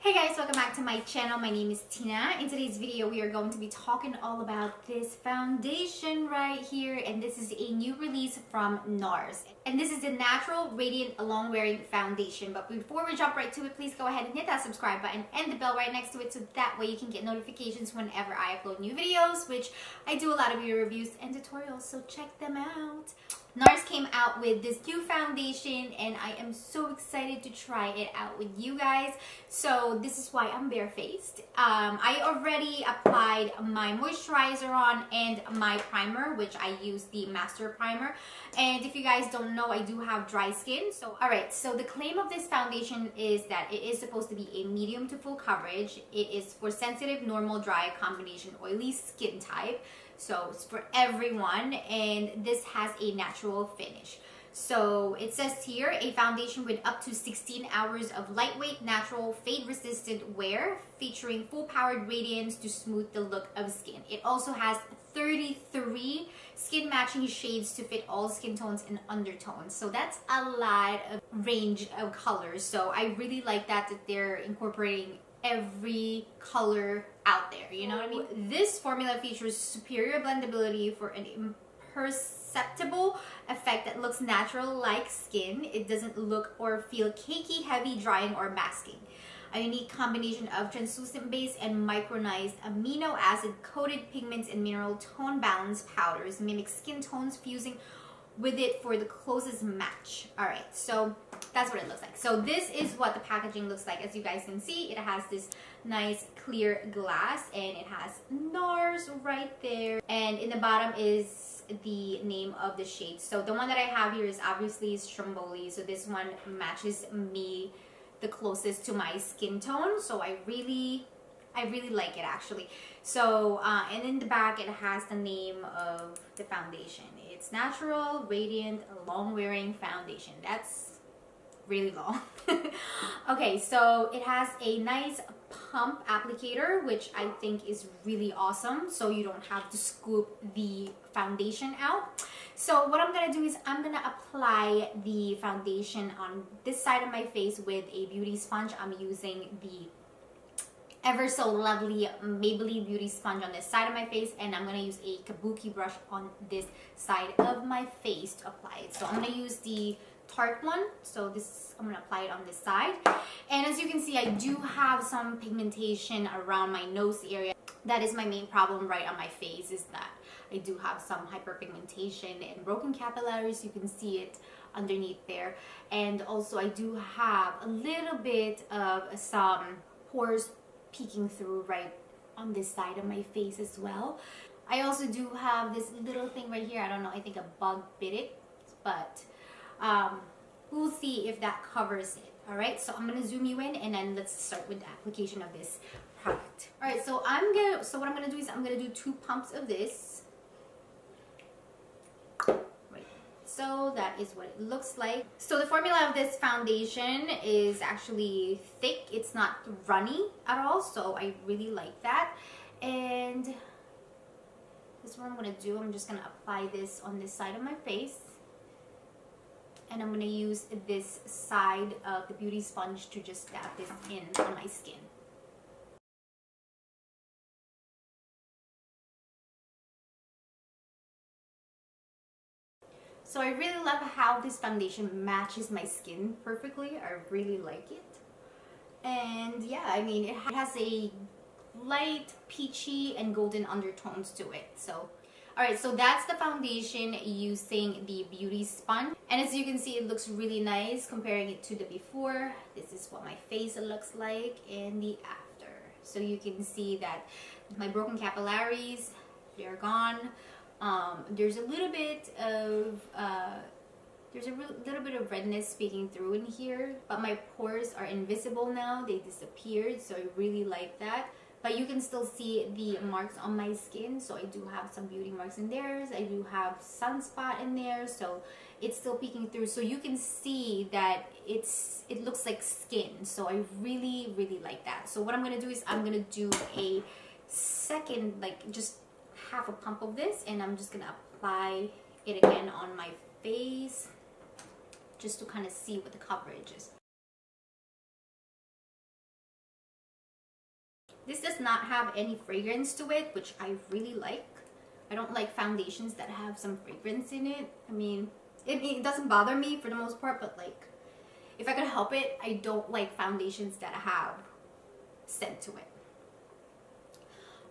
Hey guys, welcome back to my channel. My name is Tina. In today's video, we are going to be talking all about this foundation right here, and this is a new release from Nars. And this is the Natural Radiant Longwear Foundation. But before we jump right to it, please go ahead and hit that subscribe button and the bell right next to it so that way you can get notifications whenever I upload new videos, which I do a lot of beauty reviews and tutorials, so check them out. Nars came out with this new foundation and I am so excited to try it out with you guys. So this is why I'm barefaced. I already applied my moisturizer on and my primer, which I use the Master Primer. And if you guys don't know, I do have dry skin. So alright, so the claim of this foundation is that it is supposed to be a medium to full coverage. It is for sensitive, normal, dry, combination, oily skin type. So it's for everyone, and this has a natural finish. So it says here, a foundation with up to 16 hours of lightweight, natural, fade-resistant wear, featuring full-powered radiance to smooth the look of skin. It also has 33 skin-matching shades to fit all skin tones and undertones. So that's a lot of range of colors. So I really like that they're incorporating every color out there, you know what I mean? This formula features superior blendability for an imperceptible effect that looks natural like skin. It doesn't look or feel cakey, heavy, drying, or masking. A unique combination of translucent base and micronized amino acid coated pigments and mineral tone balance powders mimic skin tones, fusing with it for the closest match. All right, so that's what it looks like. So this is what the packaging looks like. As you guys can see, it has this nice clear glass and it has Nars right there, and in the bottom is the name of the shade. So the one that I have here is obviously Stromboli, so this one matches me the closest to my skin tone, so I really like it actually. So and in the back it has the name of the foundation. It's Natural Radiant Longwear Foundation. That's really long. Okay, so it has a nice pump applicator, which I think is really awesome, so you don't have to scoop the foundation out. So what I'm gonna do is I'm gonna apply the foundation on this side of my face with a beauty sponge. I'm using the ever so lovely Maybelline beauty sponge on this side of my face, and I'm going to use a kabuki brush on this side of my face to apply it. So I'm going to use the Tarte one, so this I'm going to apply it on this side. And as you can see, I do have some pigmentation around my nose area. That is my main problem right on my face, is that I do have some hyperpigmentation and broken capillaries. You can see it underneath there, and also I do have a little bit of some pores peeking through right on this side of my face as well. I also do have this little thing right here. I don't know, I think a bug bit it, but we'll see if that covers it. All right, so I'm gonna zoom you in and then let's start with the application of this product. All right, so what I'm gonna do is I'm gonna do 2 pumps of this. So that is what it looks like. So the formula of this foundation is actually thick. It's not runny at all, so I really like that. And this is what I'm going to do. I'm just going to apply this on this side of my face. And I'm going to use this side of the beauty sponge to just dab this in on my skin. So I really love how this foundation matches my skin perfectly. I really like it. And yeah, I mean, it has a light peachy and golden undertones to it. So alright, so that's the foundation using the beauty sponge. And as you can see, it looks really nice comparing it to the before. This is what my face looks like in the after. So you can see that my broken capillaries, they're gone. There's a little bit of redness peeking through in here, but my pores are invisible now. They disappeared, so I really like that. But you can still see the marks on my skin, so I do have some beauty marks in there. I do have sunspot in there, so it's still peeking through. So you can see that it looks like skin. So I really like that. So what I'm gonna do is I'm gonna do a second, like just half a pump of this, and I'm just gonna apply it again on my face just to kind of see what the coverage is. This does not have any fragrance to it, which I really like. I don't like foundations that have some fragrance in it. I mean, it doesn't bother me for the most part, but like, if I could help it, I don't like foundations that have scent to it.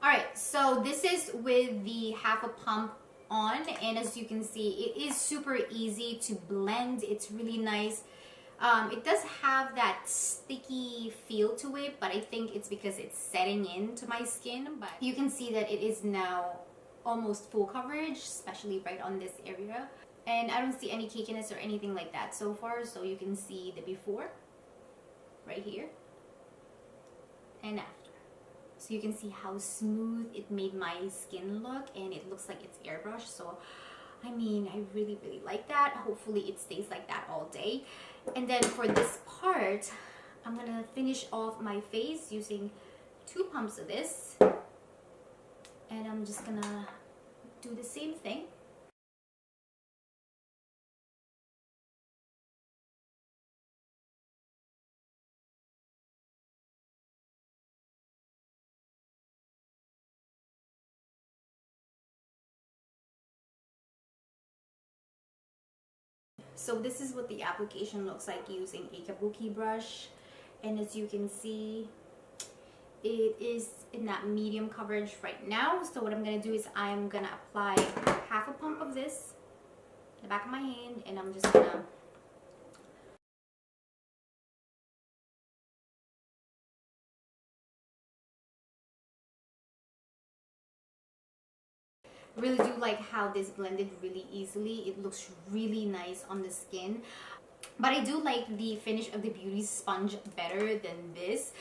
Alright, so this is with the half a pump on, and as you can see, it is super easy to blend. It's really nice. It does have that sticky feel to it, but I think it's because it's setting into my skin. But you can see that it is now almost full coverage, especially right on this area. And I don't see any cakiness or anything like that so far. So you can see the before right here and after. So you can see how smooth it made my skin look, and it looks like it's airbrushed. So I mean, I really like that. Hopefully it stays like that all day. And then for this part, I'm gonna finish off my face using 2 pumps of this, and I'm just gonna do the same thing. So this is what the application looks like using a kabuki brush, and as you can see, it is in that medium coverage right now. So what I'm gonna do is I'm gonna apply half a pump of this in the back of my hand, and I'm just gonna really do like how this blended really easily. It looks really nice on the skin, but I do like the finish of the beauty sponge better than this.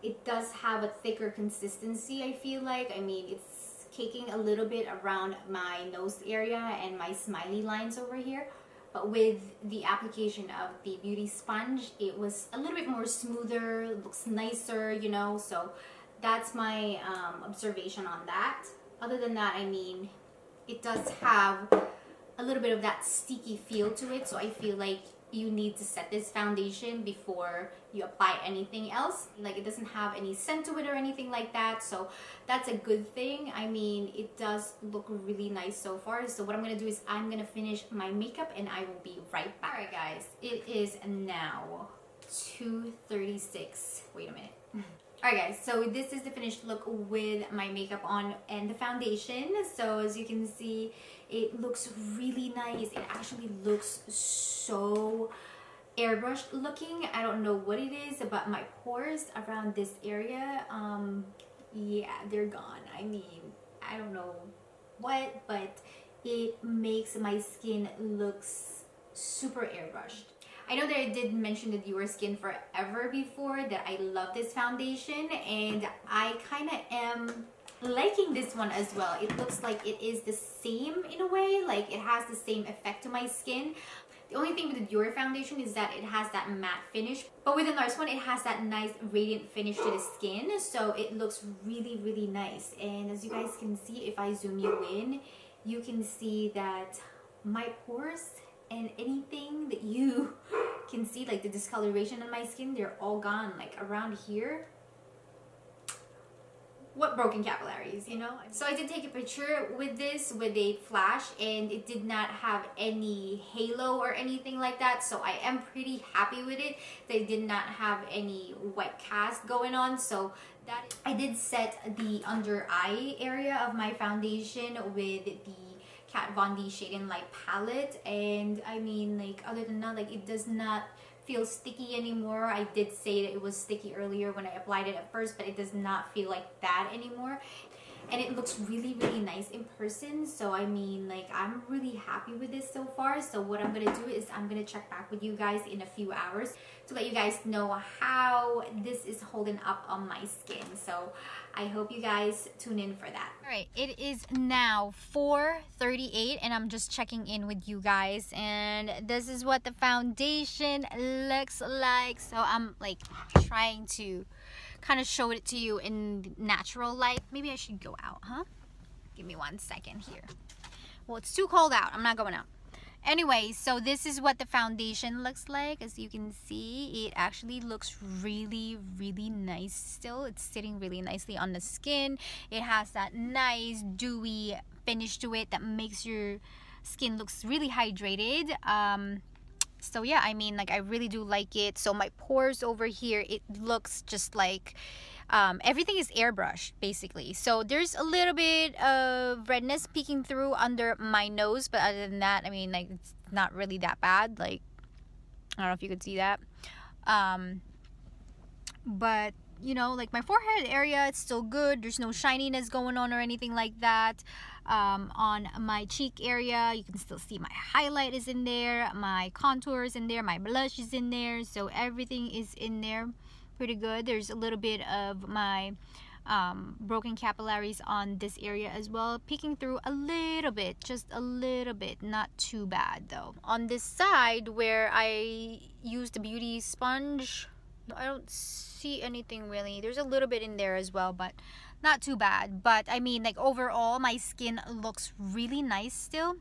It does have a thicker consistency, I feel like. I mean, it's caking a little bit around my nose area and my smiley lines over here, but with the application of the beauty sponge, it was a little bit more smoother, looks nicer, you know. So that's my observation on that. Other than that, I mean, it does have a little bit of that sticky feel to it, so I feel like you need to set this foundation before you apply anything else. Like, it doesn't have any scent to it or anything like that, so that's a good thing. I mean, it does look really nice so far. So what I'm gonna do is I'm gonna finish my makeup and I will be right back. Alright guys, it is now 2:36. Wait a minute. Alright guys, so this is the finished look with my makeup on and the foundation. So as you can see, it looks really nice. It actually looks so airbrushed looking. I don't know what it is, but my pores around this area, yeah, they're gone. I mean, I don't know what, but it makes my skin looks super airbrushed. I know that I did mention the Your Skin Forever before, that I love this foundation, and I kind of am liking this one as well. It looks like it is the same in a way, like it has the same effect to my skin. The only thing with the Dior foundation is that it has that matte finish, but with the Nars one, it has that nice radiant finish to the skin, so it looks really nice. And as you guys can see, if I zoom you in, you can see that my pores and anything that you can see, like the discoloration on my skin, they're all gone. Like around here, what broken capillaries, you know? So I did take a picture with this with a flash, and it did not have any halo or anything like that, so I am pretty happy with it. They did not have any white cast going on, so that I did set the under eye area of my foundation with the Kat Von D Shade and Light palette, and I mean, like, other than that, like, it does not feel sticky anymore. I did say that it was sticky earlier when I applied it at first, but it does not feel like that anymore, and it looks really nice in person. So I mean, like, I'm really happy with this so far. So what I'm gonna do is I'm gonna check back with you guys in a few hours to let you guys know how this is holding up on my skin. So I hope you guys tune in for that. All right, it is now 4:38 and I'm just checking in with you guys, and this is what the foundation looks like. So I'm like trying to kind of show it to you in natural light. Maybe I should go out, huh? Give me 1 second here. Well, it's too cold out. I'm not going out. Anyway, so this is what the foundation looks like. As you can see, it actually looks really, really nice still. It's sitting really nicely on the skin. It has that nice dewy finish to it that makes your skin looks really hydrated. So yeah, I mean, like, I really do like it. So my pores over here, it looks just like everything is airbrushed basically. So there's a little bit of redness peeking through under my nose, but other than that, I mean, like, it's not really that bad. Like, I don't know if you could see that, but you know, like, my forehead area, it's still good. There's no shininess going on or anything like that. On my cheek area, you can still see my highlight is in there, my contour is in there, my blush is in there, so everything is in there pretty good. There's a little bit of my broken capillaries on this area as well, peeking through a little bit, just a little bit, not too bad though. On this side where I used the beauty sponge, I don't see anything really. There's a little bit in there as well, but not too bad. But I mean, like, overall my skin looks really nice still.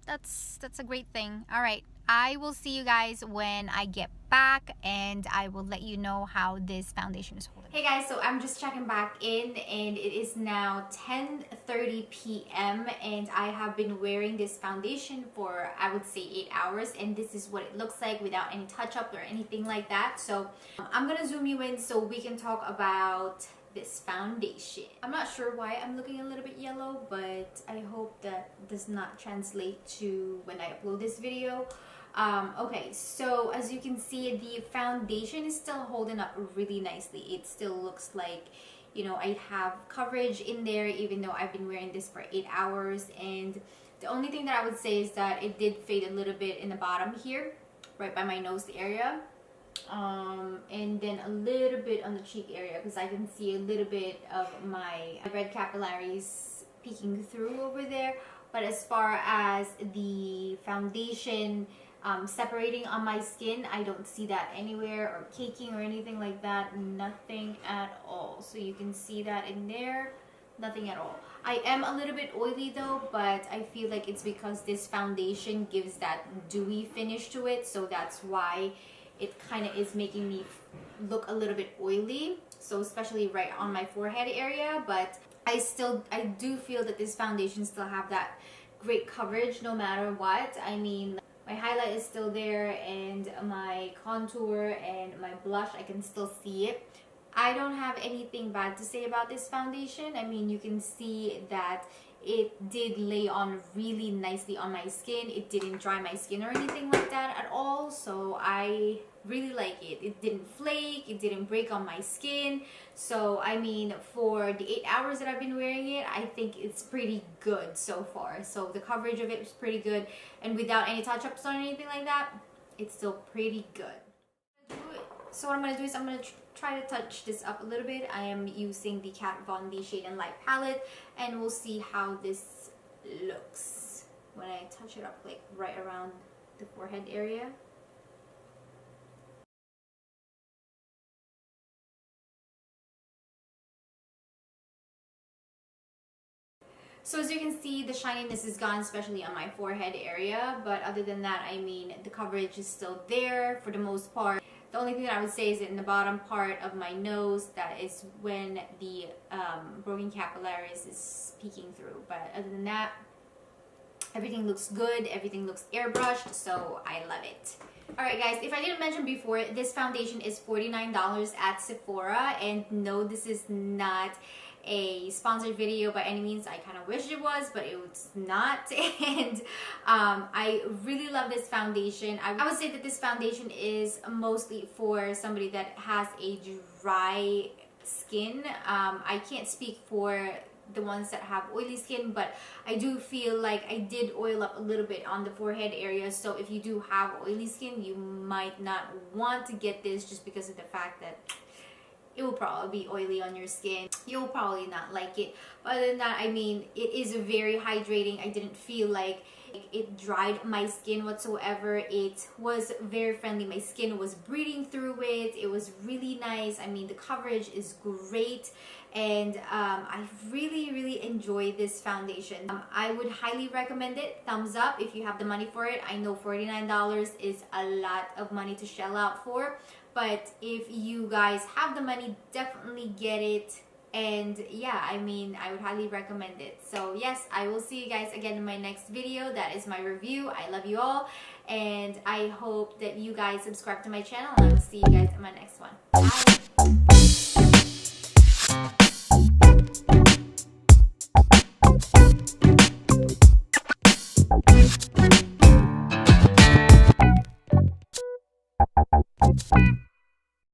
That's a great thing. All right, I will see you guys when I get back, and I will let you know how this foundation is holding. Hey guys, so I'm just checking back in, and it is now 10:30 p.m. and I have been wearing this foundation for, I would say, 8 hours, and this is what it looks like without any touch-up or anything like that. So I'm gonna zoom you in so we can talk about this foundation. I'm not sure why I'm looking a little bit yellow, but I hope that does not translate to when I upload this video. Okay, so as you can see, the foundation is still holding up really nicely. It still looks like, you know, I have coverage in there even though I've been wearing this for 8 hours. And the only thing that I would say is that it did fade a little bit in the bottom here, right by my nose area. And then a little bit on the cheek area, because I can see a little bit of my red capillaries peeking through over there. But as far as the foundation separating on my skin, I don't see that anywhere, or caking or anything like that. Nothing at all. So you can see that in there, nothing at all. I am a little bit oily though, but I feel like it's because this foundation gives that dewy finish to it, so that's why it kind of is making me look a little bit oily, so especially right on my forehead area. But I do feel that this foundation still have that great coverage no matter what. I mean, my highlight is still there, and my contour and my blush, I can still see it. I don't have anything bad to say about this foundation. I mean, you can see that it did lay on really nicely on my skin. It didn't dry my skin or anything like that at all, so I really like it. It didn't flake, it didn't break on my skin. So I mean, for the 8 hours that I've been wearing it, I think it's pretty good so far. So the coverage of it is pretty good, and without any touch-ups or anything like that, it's still pretty good. So what I'm going to do is I'm going to try to touch this up a little bit. I am using the Kat Von D Shade and Light palette, and we'll see how this looks when I touch it up, like right around the forehead area. So as you can see, the shininess is gone, especially on my forehead area, but other than that, I mean, the coverage is still there for the most part. The only thing that I would say is in the bottom part of my nose, that is when the broken capillaries is peeking through. But other than that, everything looks good, everything looks airbrushed, so I love it. Alright guys, if I didn't mention before, this foundation is $49 at Sephora, and no, this is not a sponsored video by any means. I kind of wish it was, but it's not. And I really love this foundation. I would say that this foundation is mostly for somebody that has a dry skin. I can't speak for the ones that have oily skin, but I do feel like I did oil up a little bit on the forehead area. So if you do have oily skin, you might not want to get this, just because of the fact that it will probably be oily on your skin. You'll probably not like it. But other than that, I mean, it is very hydrating. I didn't feel like It dried my skin whatsoever. It was very friendly. My skin was breathing through it. It was really nice. I mean, the coverage is great, and I really enjoy this foundation. I would highly recommend it. Thumbs up if you have the money for it. I know $49 is a lot of money to shell out for, but if you guys have the money, definitely get it. And yeah, I mean, I would highly recommend it. So yes, I will see you guys again in my next video. That is my review. I love you all, and I hope that you guys subscribe to my channel, and I will see you guys in my next one. Bye.